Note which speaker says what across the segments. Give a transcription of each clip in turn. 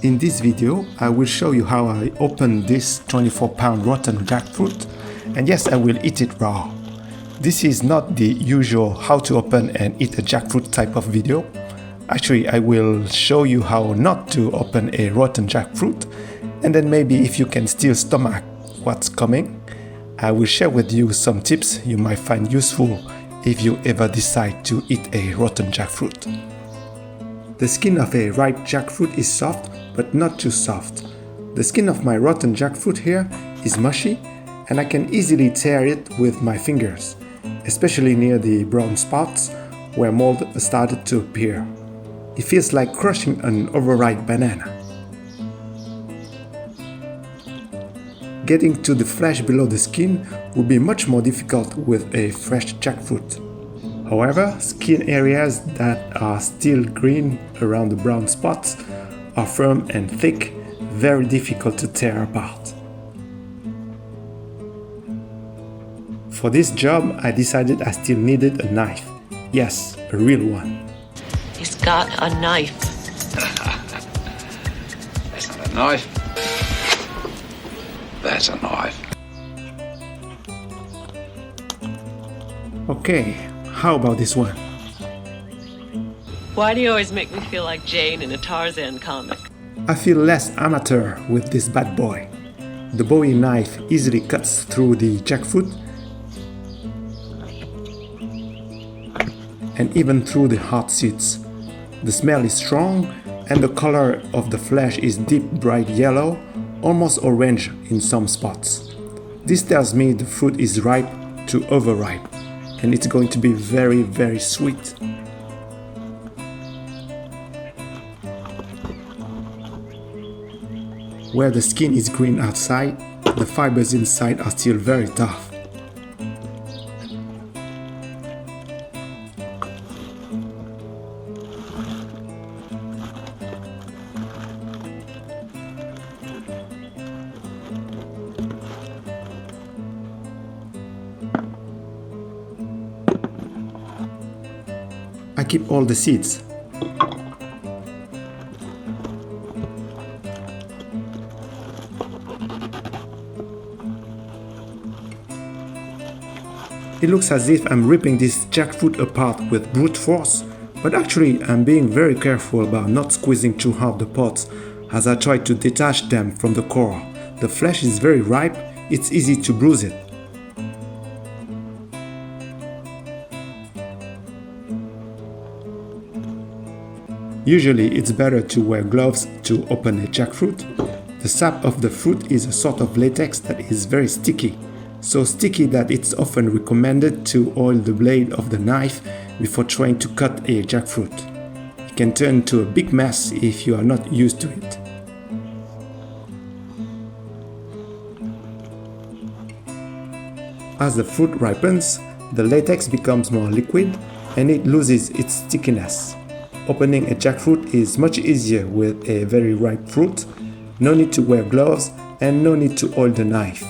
Speaker 1: In this video, I will show you how I open this 24-pound rotten jackfruit, and yes, I will eat it raw. This is not the usual how to open and eat a jackfruit type of video. Actually, I will show you how not to open a rotten jackfruit, and then maybe if you can still stomach what's coming, I will share with you some tips you might find useful if you ever decide to eat a rotten jackfruit. The skin of a ripe jackfruit is soft, but not too soft. The skin of my rotten jackfruit here is mushy, and I can easily tear it with my fingers, especially near the brown spots where mold started to appear. It feels like crushing an overripe banana. Getting to the flesh below the skin would be much more difficult with a fresh jackfruit. However, skin areas that are still green around the brown spots are firm and thick, very difficult to tear apart. For this job, I decided I still needed a knife. Yes, a real one.
Speaker 2: He's got a knife.
Speaker 3: That's not a knife. That's a knife.
Speaker 1: Okay, how about this one?
Speaker 2: Why do you always make me feel like Jane in a Tarzan comic?
Speaker 1: I feel less amateur with this bad boy. The Bowie knife easily cuts through the jackfruit and even through the hard seeds. The smell is strong and the color of the flesh is deep bright yellow, almost orange in some spots. This tells me the fruit is ripe to overripe, and it's going to be very, very sweet. Where the skin is green outside, the fibers inside are still very tough. I keep all the seeds. It looks as if I'm ripping this jackfruit apart with brute force, but actually I'm being very careful about not squeezing too hard the pods as I try to detach them from the core. The flesh is very ripe, it's easy to bruise it. Usually it's better to wear gloves to open a jackfruit. The sap of the fruit is a sort of latex that is very sticky, so sticky that it's often recommended to oil the blade of the knife before trying to cut a jackfruit. It can turn into a big mess if you are not used to it. As the fruit ripens, the latex becomes more liquid and it loses its stickiness. Opening a jackfruit is much easier with a very ripe fruit. No need to wear gloves and no need to oil the knife.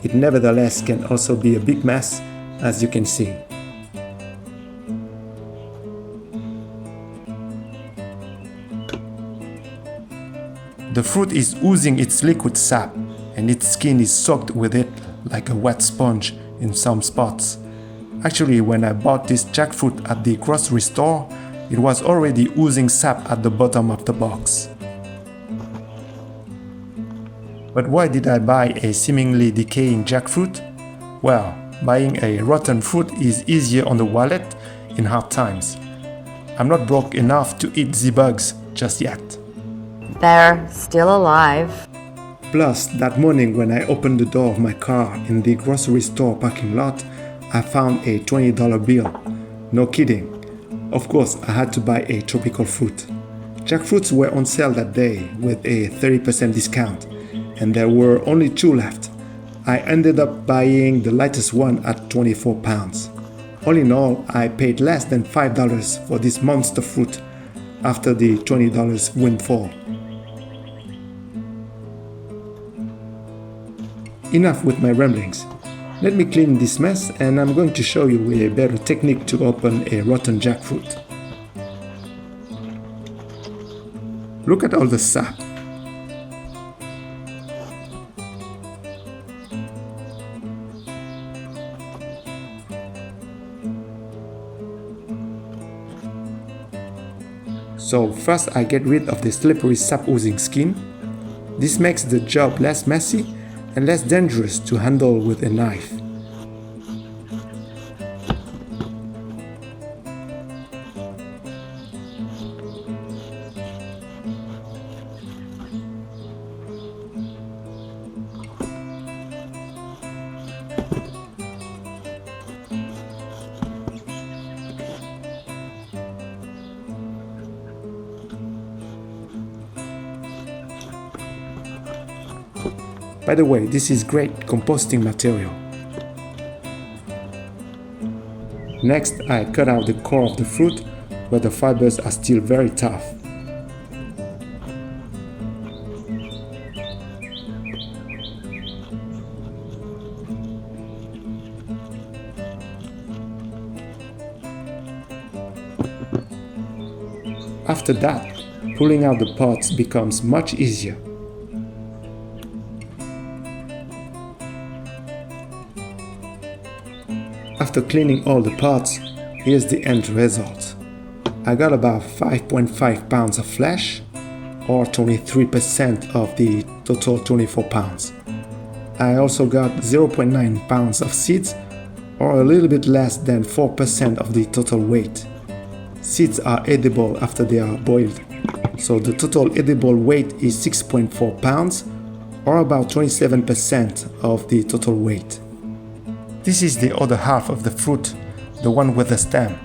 Speaker 1: It nevertheless can also be a big mess, as you can see. The fruit is oozing its liquid sap and its skin is soaked with it like a wet sponge in some spots. Actually, when I bought this jackfruit at the grocery store, it was already oozing sap at the bottom of the box. But why did I buy a seemingly decaying jackfruit? Well, buying a rotten fruit is easier on the wallet in hard times. I'm not broke enough to eat the bugs just yet.
Speaker 4: They're still alive.
Speaker 1: Plus, that morning when I opened the door of my car in the grocery store parking lot, I found a $20 bill. No kidding. Of course, I had to buy a tropical fruit. Jackfruits were on sale that day with a 30% discount, and there were only 2 left. I ended up buying the lightest one at 24 pounds. All in all, I paid less than $5 for this monster fruit after the $20 windfall. Enough with my ramblings. Let me clean this mess and I'm going to show you a better technique to open a rotten jackfruit. Look at all the sap. So first I get rid of the slippery sap oozing skin. This makes the job less messy and less dangerous to handle with a knife. By the way, this is great composting material. Next, I cut out the core of the fruit where the fibers are still very tough. After that, pulling out the pods becomes much easier. After cleaning all the pods, here's the end result. I got about 5.5 pounds of flesh, or 23% of the total 24 pounds. I also got 0.9 pounds of seeds, or a little bit less than 4% of the total weight. Seeds are edible after they are boiled, so the total edible weight is 6.4 pounds, or about 27% of the total weight. This is the other half of the fruit, the one with the stem.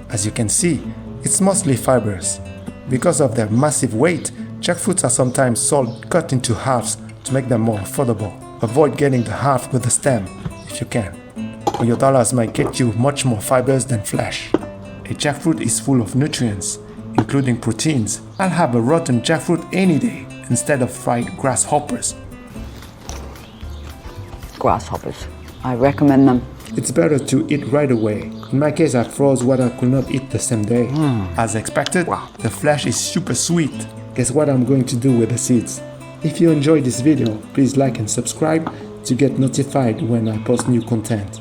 Speaker 1: As you can see, it's mostly fibers. Because of their massive weight, jackfruits are sometimes sold cut into halves to make them more affordable. Avoid getting the half with the stem if you can, or your dollars might get you much more fibers than flesh. A jackfruit is full of nutrients, including proteins. I'll have a rotten jackfruit any day instead of fried grasshoppers.
Speaker 4: Grasshoppers. I recommend them.
Speaker 1: It's better to eat right away. In my case, I froze what I could not eat the same day. As expected, the flesh is super sweet. Guess what I'm going to do with the seeds? If you enjoyed this video, please like and subscribe to get notified when I post new content.